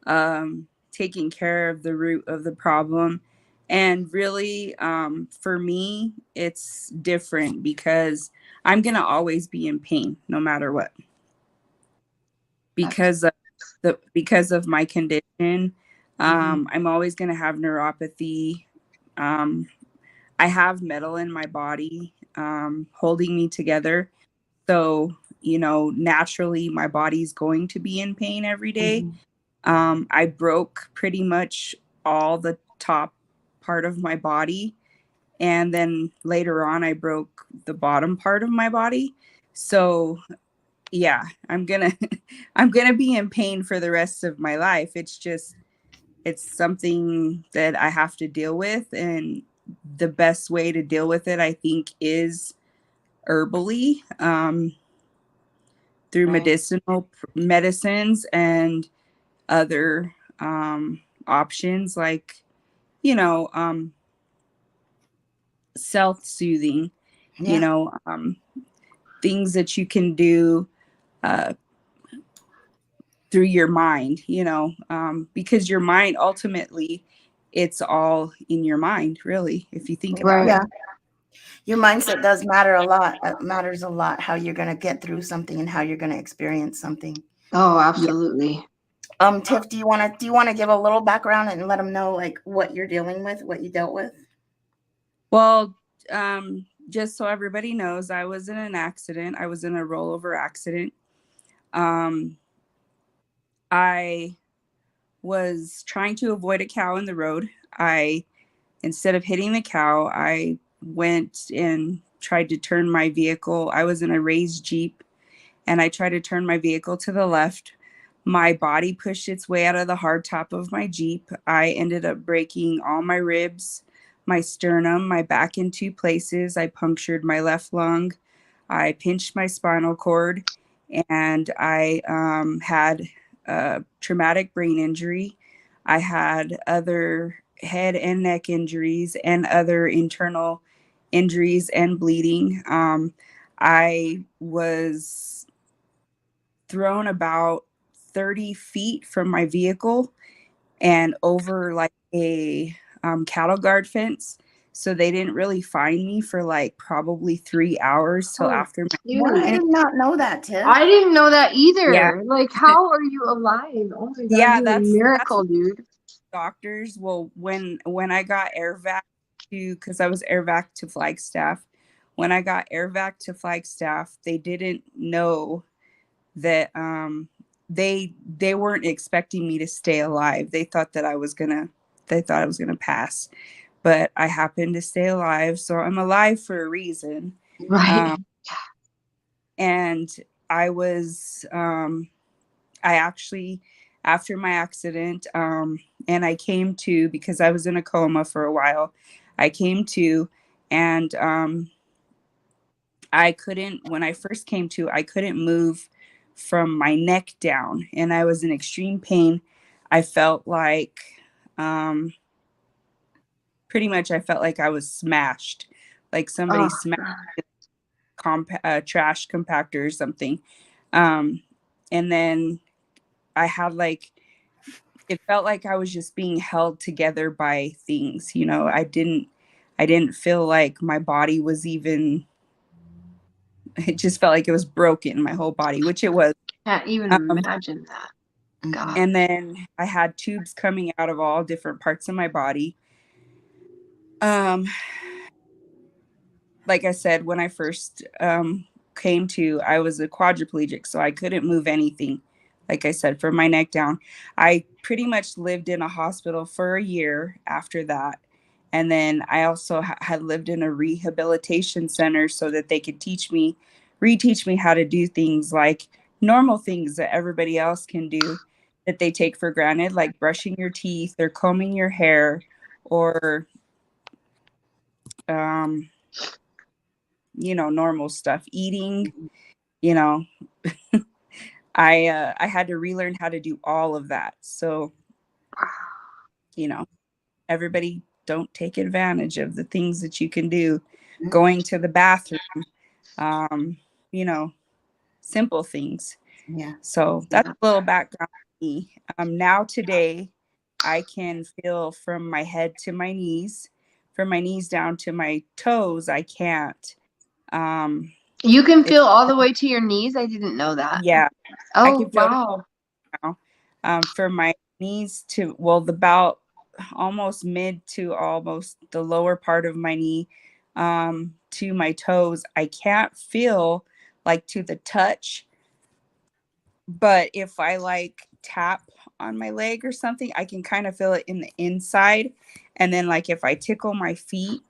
taking care of the root of the problem. And really, for me, it's different because I'm going to always be in pain no matter what. Because of my condition, I'm always going to have neuropathy. I have metal in my body holding me together. So, naturally, my body's going to be in pain every day. I broke pretty much all the top part of my body. And then later on, I broke the bottom part of my body. So, yeah, I'm gonna be in pain for the rest of my life. It's something that I have to deal with. And the best way to deal with it, I think, is herbally, through medicines and other options, like, self-soothing, things that you can do through your mind, because your mind, ultimately, it's all in your mind, really, if you think about it. Yeah. Your mindset does matter a lot. It matters a lot how you're going to get through something and how you're going to experience something. Oh, absolutely. Tiff, do you want to give a little background and let them know like what you're dealing with, what you dealt with? Well, just so everybody knows, I was in an accident. I was in a rollover accident. I was trying to avoid a cow in the road. Instead of hitting the cow, I went and tried to turn my vehicle. I was in a raised Jeep, and I tried to turn my vehicle to the left. My body pushed its way out of the hardtop of my Jeep. I ended up breaking all my ribs, my sternum, my back in 2 places. I punctured my left lung. I pinched my spinal cord, and I had a traumatic brain injury. I had other head and neck injuries and other internal injuries and bleeding. I was thrown about 30 feet from my vehicle and over like a cattle guard fence. So they didn't really find me for like probably 3 hours till after my I did not know that, Tiff. I didn't know that either. Yeah. Like, how are you alive? Oh my God, yeah, that's a miracle, dude. Doctors, well, when I got airvac because I was airvac to Flagstaff. When I got airvac to Flagstaff, they didn't know that they weren't expecting me to stay alive. They thought I was gonna pass, but I happened to stay alive, so I'm alive for a reason. Right. And I was I actually, after my accident, and I came to, because I was in a coma for a while, I came to, and I couldn't, when I first came to, I couldn't move from my neck down, and I was in extreme pain. I felt like, pretty much I felt like I was smashed, like somebody smashed trash compactor or something. And then I had like, it felt like I was just being held together by things, you know. I didn't feel like my body was even, it just felt like it was broken, my whole body, which it was. Can't even imagine that. God. And then I had tubes coming out of all different parts of my body. Like I said, when I first came to, I was a quadriplegic, so I couldn't move anything. Like I said, from my neck down. I pretty much lived in a hospital for a year after that. And then I also had lived in a rehabilitation center so that they could reteach me how to do things like normal things that everybody else can do that they take for granted, like brushing your teeth or combing your hair or, you know, normal stuff, eating, you know. I had to relearn how to do all of that. So, you know, everybody don't take advantage of the things that you can do. Going to the bathroom, you know, simple things. Yeah. So that's a little background on me. Now today, I can feel from my head to my knees, from my knees down to my toes. I can't. You can feel all the way to your knees? I didn't know that. Yeah. Oh, I can feel wow. now. From my knees to, well, about almost mid to almost the lower part of my knee to my toes. I can't feel like to the touch, but if I like tap on my leg or something, I can kind of feel it in the inside. And then like if I tickle my feet,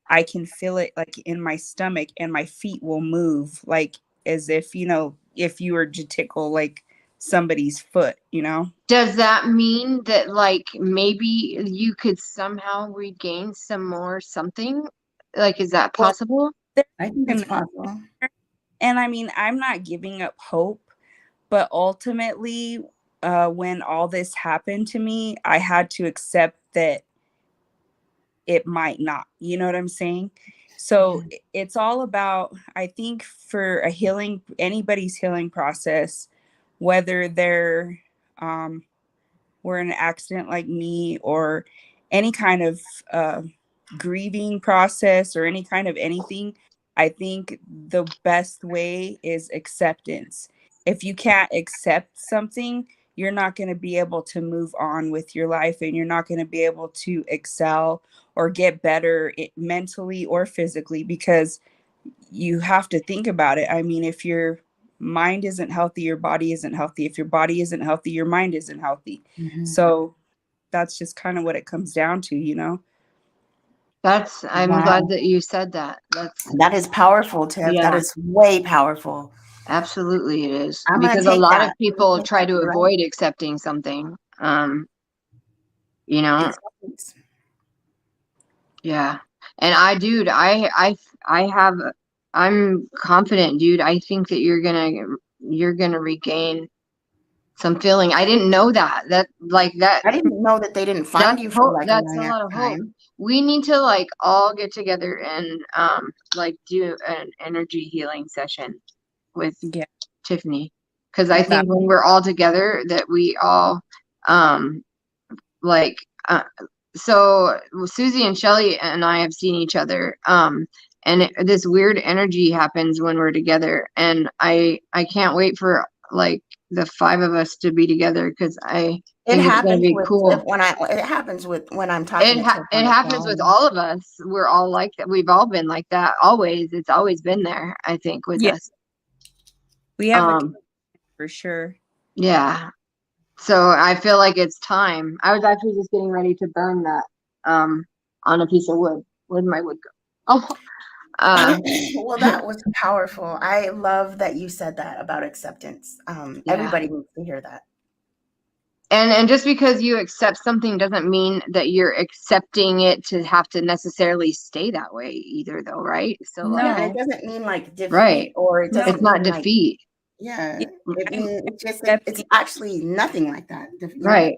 I can feel it like in my stomach, and my feet will move like as if, you know, if you were to tickle like somebody's foot, you know. Does that mean that like maybe you could somehow regain some more something? Like, is that possible? I think it's possible. And I mean, I'm not giving up hope, but ultimately, when all this happened to me, I had to accept that it might not. You know what I'm saying? So it's all about, I think, for a healing, anybody's healing process, whether they're were in an accident like me, or any kind of grieving process, or any kind of anything, I think the best way is acceptance. If you can't accept something, you're not going to be able to move on with your life, and you're not going to be able to excel or get better mentally or physically, because you have to think about it. I mean, if your mind isn't healthy, your body isn't healthy. If your body isn't healthy, your mind isn't healthy. So that's just kind of what it comes down to, you know? I'm glad that you said that. That is powerful, Tiff. Yeah. That is way powerful. Absolutely it is. I'm gonna Because a take lot that. of people Take try that, to right? avoid accepting something. You know? Acceptance. Yeah. And I'm confident, dude. I think that you're gonna regain some feeling. I didn't know that. I didn't know that they didn't find you for like that's a a long lot of hope. time. We need to like all get together and like do an energy healing session with Tiffany. Because I think when we're all together that we all like so Susie and Shelly and I have seen each other and this weird energy happens when we're together, and I can't wait for like the 5 of us to be together, because I think it's gonna be cool. It happens when I'm talking to Tiff. It happens with all of us. We're all like that. We've all been like that always. It's always been there, I think, with us. We have a for sure. Yeah. So I feel like it's time. I was actually just getting ready to burn that on a piece of wood. Where'd my wood go? Well, that was powerful. I love that you said that about acceptance. Everybody needs to hear that. And just because you accept something doesn't mean that you're accepting it to have to necessarily stay that way either, though, right? So no, it doesn't mean like defeat, right, or it doesn't. It's not mean defeat. It means it's actually nothing like that. Right.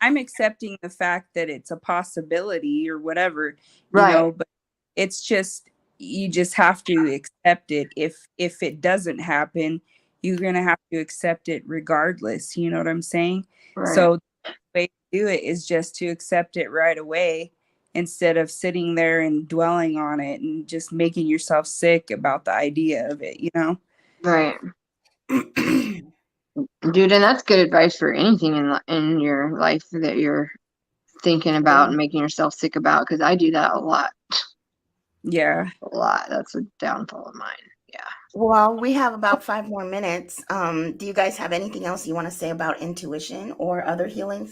I'm accepting the fact that it's a possibility or whatever, you right. know, but it's just, you just have to accept it. If it doesn't happen, you're going to have to accept it regardless. You know what I'm saying? Right. So the way to do it is just to accept it right away instead of sitting there and dwelling on it and just making yourself sick about the idea of it, you know? Right. Dude, and that's good advice for anything in your life that you're thinking about and making yourself sick about, because I do that a lot. Yeah. A lot. That's a downfall of mine. Yeah. Well, we have about 5 more minutes. Do you guys have anything else you want to say about intuition or other healing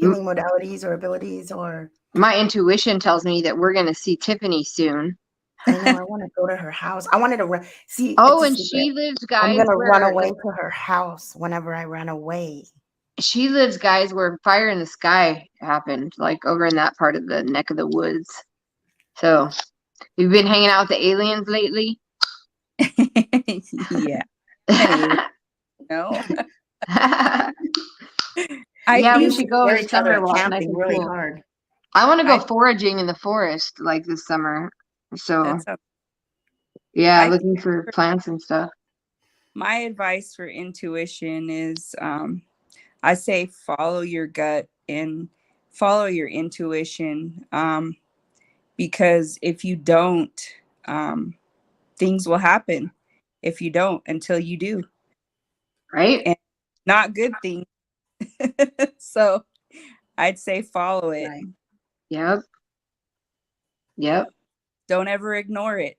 modalities or abilities? Or my intuition tells me that we're going to see Tiffany soon. I know, I want to go to her house. I wanted to see. Oh, and she lives, guys. I'm going to run away to her house whenever I run away. She lives, guys, where Fire in the Sky happened, like over in that part of the neck of the woods. So, you've been hanging out with the aliens lately? Yeah. No. Yeah, we should go this summer. Camping really hard. I want to go foraging in the forest like this summer. So, yeah, looking for plants and stuff. My advice for intuition is, I say follow your gut and follow your intuition, because if you don't, things will happen if you don't until you do. Right? And not good things. So I'd say follow it. Right. Yep. Yep. Don't ever ignore it.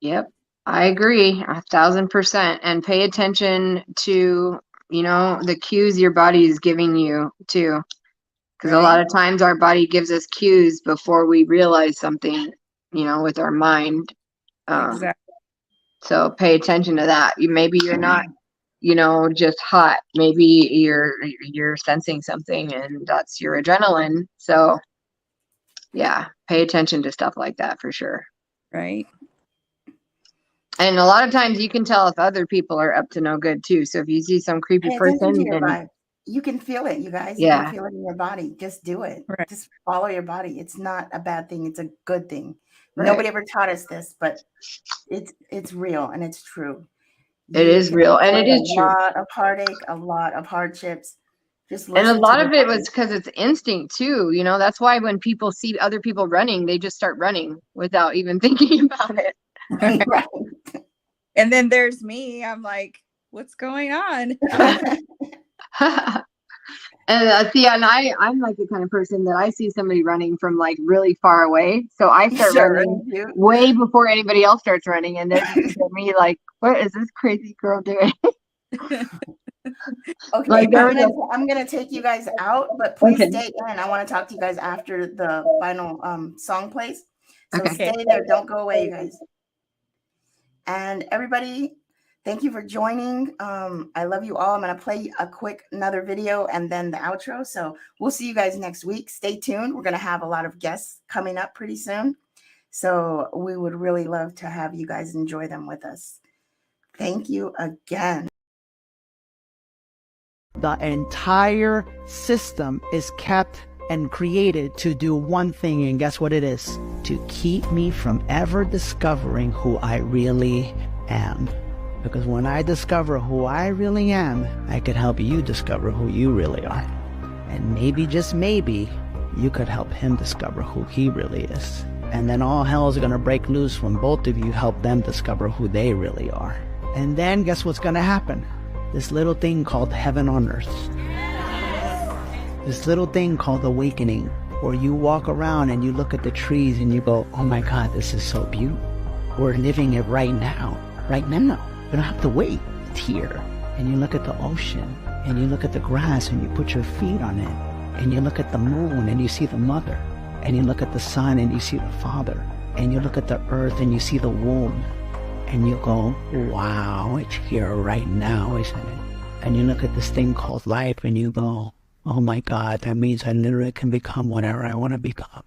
Yep. I agree 1,000%. And pay attention to, you know, the cues your body is giving you too. Because a lot of times our body gives us cues before we realize something, you know, with our mind. Exactly. So pay attention to that. Maybe you're not, you know, just hot. Maybe you're sensing something, and that's your adrenaline. So yeah, pay attention to stuff like that for sure. Right. And a lot of times you can tell if other people are up to no good too. So if you see some creepy person, you can feel it, you guys. Yeah. You can feel it in your body. Just do it. Right. Just follow your body. It's not a bad thing. It's a good thing. Right. Nobody ever taught us this, but it's real and it's true. It is real, and it is true. A lot of heartache, a lot of hardships. And a lot of it was because it's instinct too. You know, that's why when people see other people running, they just start running without even thinking about it. Right. And then there's me. I'm like, what's going on? And see, and I'm like the kind of person that I see somebody running from like really far away, so I start running way before anybody else starts running, and then you look at me like, what is this crazy girl doing? Okay, like, I'm gonna take you guys out, but please stay in. I want to talk to you guys after the final song plays. So stay there, don't go away, you guys. And everybody, thank you for joining. I love you all. I'm going to play another video and then the outro. So we'll see you guys next week. Stay tuned. We're going to have a lot of guests coming up pretty soon. So we would really love to have you guys enjoy them with us. Thank you again. The entire system is kept and created to do one thing, and guess what it is? To keep me from ever discovering who I really am. Because when I discover who I really am, I could help you discover who you really are. And maybe, just maybe, you could help him discover who he really is. And then all hell is gonna break loose when both of you help them discover who they really are. And then guess what's gonna happen? This little thing called heaven on earth. This little thing called awakening, where you walk around and you look at the trees and you go, oh my God, this is so beautiful. We're living it right now. Right now. You don't have to wait. It's here. And you look at the ocean and you look at the grass and you put your feet on it. And you look at the moon and you see the mother. And you look at the sun and you see the father. And you look at the earth and you see the womb. And you go, wow, it's here right now, isn't it? And you look at this thing called life and you go, oh my God, that means I literally can become whatever I want to become.